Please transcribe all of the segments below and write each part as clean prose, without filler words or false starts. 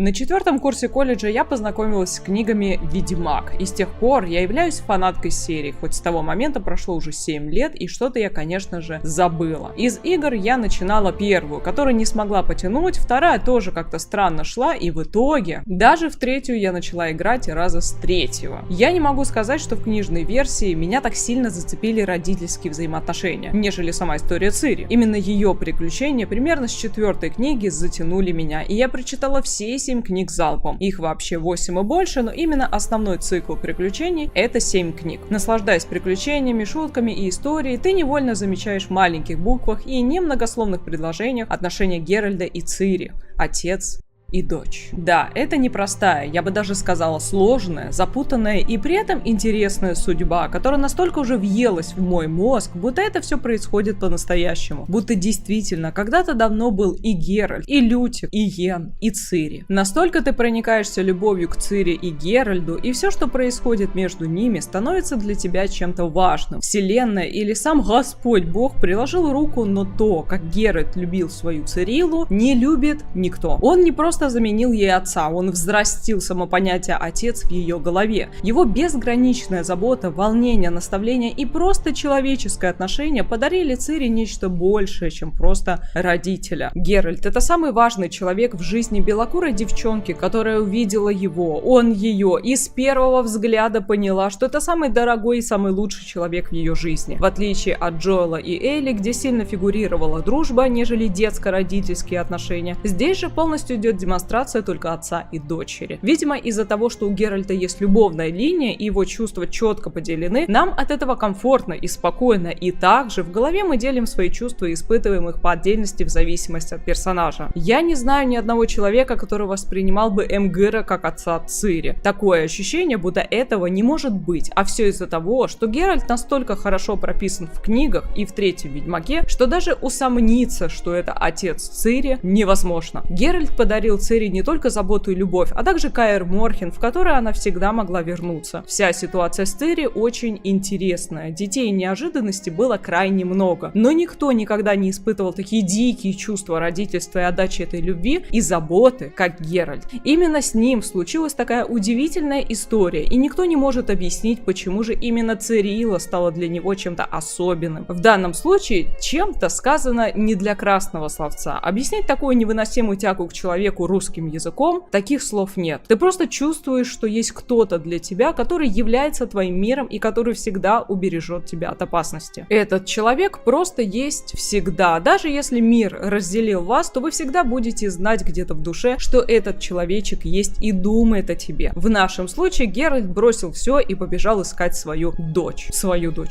На 4-м курсе колледжа я познакомилась с книгами «Ведьмак», и с тех пор я являюсь фанаткой серии, хоть с того момента прошло уже 7 лет, и что-то я, конечно же, забыла. Из игр я начинала первую, которую не смогла потянуть, вторая тоже как-то странно шла, и в итоге даже в третью я начала играть раза с 3-го. Я не могу сказать, что в книжной версии меня так сильно зацепили родительские взаимоотношения, нежели сама история Цири. Именно ее приключения примерно с 4-й книги затянули меня, и я прочитала все 7 книг залпом. Их вообще 8 и больше, но именно основной цикл приключений — это 7 книг. Наслаждаясь приключениями, шутками и историей, ты невольно замечаешь в маленьких буквах и немногословных предложениях отношения Геральда и Цири, отец и дочь. Да, это непростая, я бы даже сказала сложная, запутанная и при этом интересная судьба, которая настолько уже въелась в мой мозг, будто это все происходит по-настоящему. Будто действительно когда-то давно был и Геральт, и Лютик, и Йен, и Цири. Настолько ты проникаешься любовью к Цири и Геральду, и все, что происходит между ними, становится для тебя чем-то важным. Вселенная или сам Господь Бог приложил руку на то, как Геральт любил свою Цириллу, не любит никто. Он не просто заменил ей отца, он взрастил само понятие «отец» в ее голове. Его безграничная забота, волнение, наставление и просто человеческое отношение подарили Цири нечто большее, чем просто родителя. Геральт — это самый важный человек в жизни белокурой девчонки, которая увидела его, он ее, и с первого взгляда поняла, что это самый дорогой и самый лучший человек в ее жизни. В отличие от Джоэла и Элли, где сильно фигурировала дружба, нежели детско-родительские отношения, здесь же полностью идет демонстрация только отца и дочери. Видимо, из-за того, что у Геральта есть любовная линия и его чувства четко поделены, нам от этого комфортно и спокойно, и также в голове мы делим свои чувства и испытываем их по отдельности в зависимости от персонажа. Я не знаю ни одного человека, который воспринимал бы Эмгыра как отца Цири. Такое ощущение, будто этого не может быть, а все из-за того, что Геральт настолько хорошо прописан в книгах и в 3-м Ведьмаке, что даже усомниться, что это отец Цири, невозможно. Геральт подарил Цири не только заботу и любовь, а также Каэр Морхен, в которой она всегда могла вернуться. Вся ситуация с Цири очень интересная. Детей и неожиданностей было крайне много, но никто никогда не испытывал такие дикие чувства родительства и отдачи этой любви и заботы, как Геральт. Именно с ним случилась такая удивительная история, и никто не может объяснить, почему же именно Цирилла стала для него чем-то особенным. В данном случае чем-то сказано не для красного словца. Объяснить такую невыносимую тягу к человеку русским языком, таких слов нет. Ты просто чувствуешь, что есть кто-то для тебя, который является твоим миром и который всегда убережет тебя от опасности. Этот человек просто есть всегда. Даже если мир разделил вас, то вы всегда будете знать где-то в душе, что этот человечек есть и думает о тебе. В нашем случае Геральт бросил все и побежал искать свою дочь.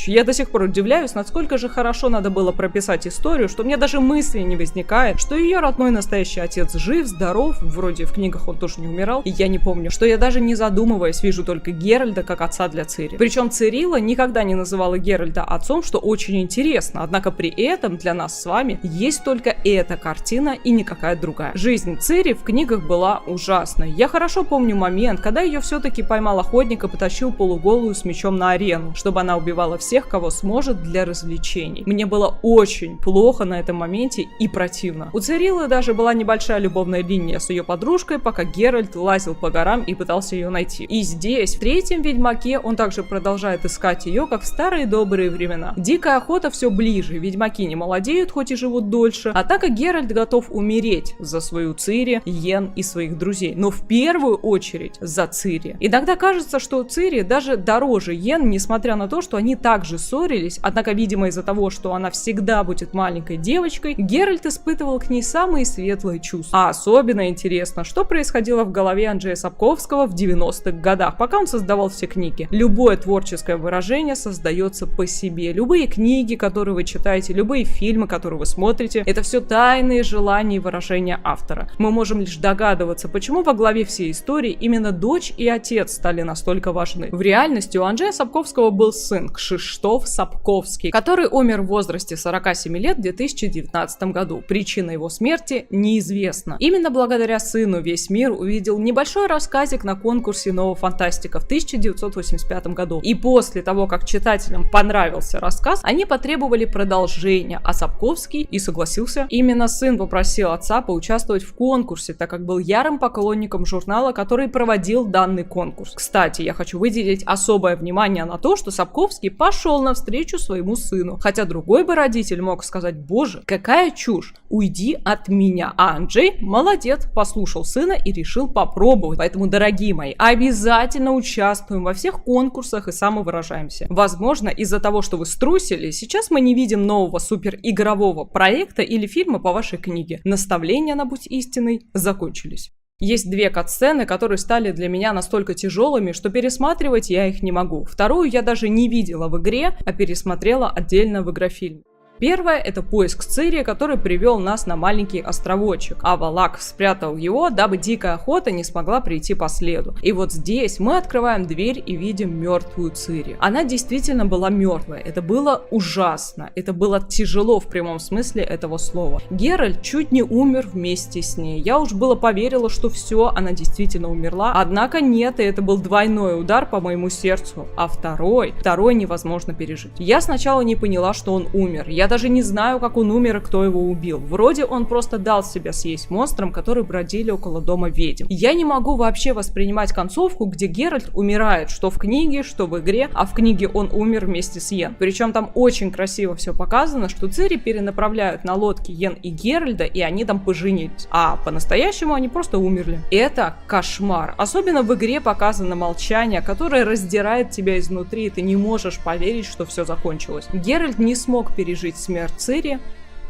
Я до сих пор удивляюсь, насколько же хорошо надо было прописать историю, что мне даже мысли не возникает, что ее родной настоящий отец жив, здоров, вроде в книгах он тоже не умирал, и я не помню, что я даже не задумываясь вижу только Геральда как отца для Цири. Причем Цирилла никогда не называла Геральда отцом, что очень интересно, однако при этом для нас с вами есть только эта картина и никакая другая. Жизнь Цири в книгах была ужасной. Я хорошо помню момент, когда ее все-таки поймал охотник и потащил полуголую с мечом на арену, чтобы она убивала всех, кого сможет для развлечений. Мне было очень плохо на этом моменте и противно. У Цириллы даже была небольшая любовная линия с ее подружкой, пока Геральт лазил по горам и пытался ее найти. И здесь, в 3-м Ведьмаке, он также продолжает искать ее, как в старые добрые времена. Дикая охота все ближе, ведьмаки не молодеют, хоть и живут дольше, однако Геральт готов умереть за свою Цири, Йен и своих друзей, но в первую очередь за Цири. Иногда кажется, что Цири даже дороже Йен, несмотря на то, что они также ссорились, однако, видимо, из-за того, что она всегда будет маленькой девочкой, Геральт испытывал к ней самые светлые чувства. А особенно интересно, что происходило в голове Анджея Сапковского в 90-х годах, пока он создавал все книги. Любое творческое выражение создается по себе. Любые книги, которые вы читаете, любые фильмы, которые вы смотрите, это все тайные желания и выражения автора. Мы можем лишь догадываться, почему во главе всей истории именно дочь и отец стали настолько важны. В реальности у Анджея Сапковского был сын Кшиштоф Сапковский, который умер в возрасте 47 лет в 2019 году. Причина его смерти неизвестна. Именно благодаря благодаря сыну весь мир увидел небольшой рассказик на конкурсе «Новая фантастика» в 1985 году. И после того, как читателям понравился рассказ, они потребовали продолжения, а Сапковский и согласился. Именно сын попросил отца поучаствовать в конкурсе, так как был ярым поклонником журнала, который проводил данный конкурс. Кстати, я хочу выделить особое внимание на то, что Сапковский пошел навстречу своему сыну, хотя другой бы родитель мог сказать: боже, какая чушь, уйди от меня. А Анджей молодец, послушал сына и решил попробовать. Поэтому, дорогие мои, обязательно участвуем во всех конкурсах и самовыражаемся. Возможно, из-за того, что вы струсили, сейчас мы не видим нового суперигрового проекта или фильма по вашей книге. Наставления на путь истинный закончились. Есть две кат-сцены, которые стали для меня настолько тяжелыми, что пересматривать я их не могу. Вторую я даже не видела в игре, а пересмотрела отдельно в игрофильме. Первое — это поиск Цири, который привел нас на маленький островочек, а Валак спрятал его, дабы дикая охота не смогла прийти по следу. И вот здесь мы открываем дверь и видим мертвую Цири. Она действительно была мертвая, это было ужасно, это было тяжело в прямом смысле этого слова. Геральт чуть не умер вместе с ней, я уж было поверила, что все, она действительно умерла, однако нет, и это был двойной удар по моему сердцу, а второй невозможно пережить. Я сначала не поняла, что он умер, я даже не знаю, как он умер и кто его убил. Вроде он просто дал себя съесть монстрам, которые бродили около дома ведьм. Я не могу вообще воспринимать концовку, где Геральт умирает, что в книге, что в игре, а в книге он умер вместе с Йен. Причем там очень красиво все показано, что Цири перенаправляют на лодке Йен и Геральда, и они там поженились. А по-настоящему они просто умерли. Это кошмар. Особенно в игре показано молчание, которое раздирает тебя изнутри, и ты не можешь поверить, что все закончилось. Геральт не смог пережить смерть Цири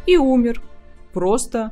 и умер. Просто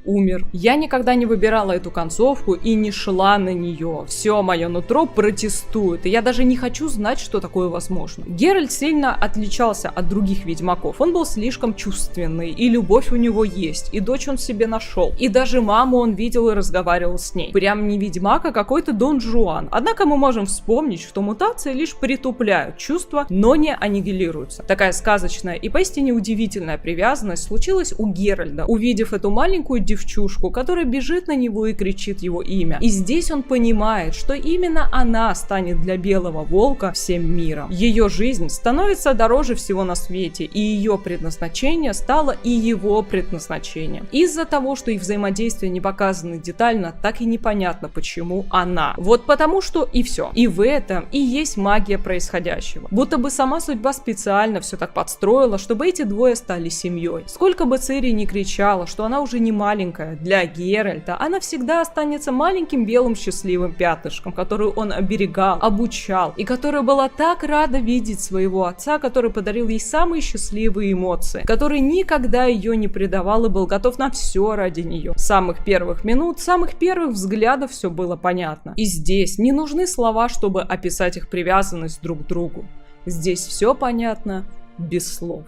умер. Я никогда не выбирала эту концовку и не шла на нее. Все мое нутро протестует, и я даже не хочу знать, что такое возможно. Геральт сильно отличался от других ведьмаков. Он был слишком чувственный, и любовь у него есть, и дочь он себе нашел, и даже маму он видел и разговаривал с ней. Прям не ведьмак, а какой-то Дон Жуан. Однако мы можем вспомнить, что мутации лишь притупляют чувства, но не аннигилируются. Такая сказочная и поистине удивительная привязанность случилась у Геральда, увидев эту маленькую девчушку, которая бежит на него и кричит его имя. И здесь он понимает, что именно она станет для Белого Волка всем миром. Ее жизнь становится дороже всего на свете, и ее предназначение стало и его предназначением. Из-за того, что их взаимодействие не показано детально, так и непонятно, почему она. Вот потому что и все. И в этом и есть магия происходящего. Будто бы сама судьба специально все так подстроила, чтобы эти двое стали семьей. Сколько бы Цири ни кричала, что она уже не маленькая, для Геральта она всегда останется маленьким белым счастливым пятнышком, которую он оберегал, обучал, и которая была так рада видеть своего отца, который подарил ей самые счастливые эмоции, который никогда ее не предавал и был готов на все ради нее. С самых первых минут, самых первых взглядов все было понятно. И здесь не нужны слова, чтобы описать их привязанность друг к другу. Здесь все понятно без слов.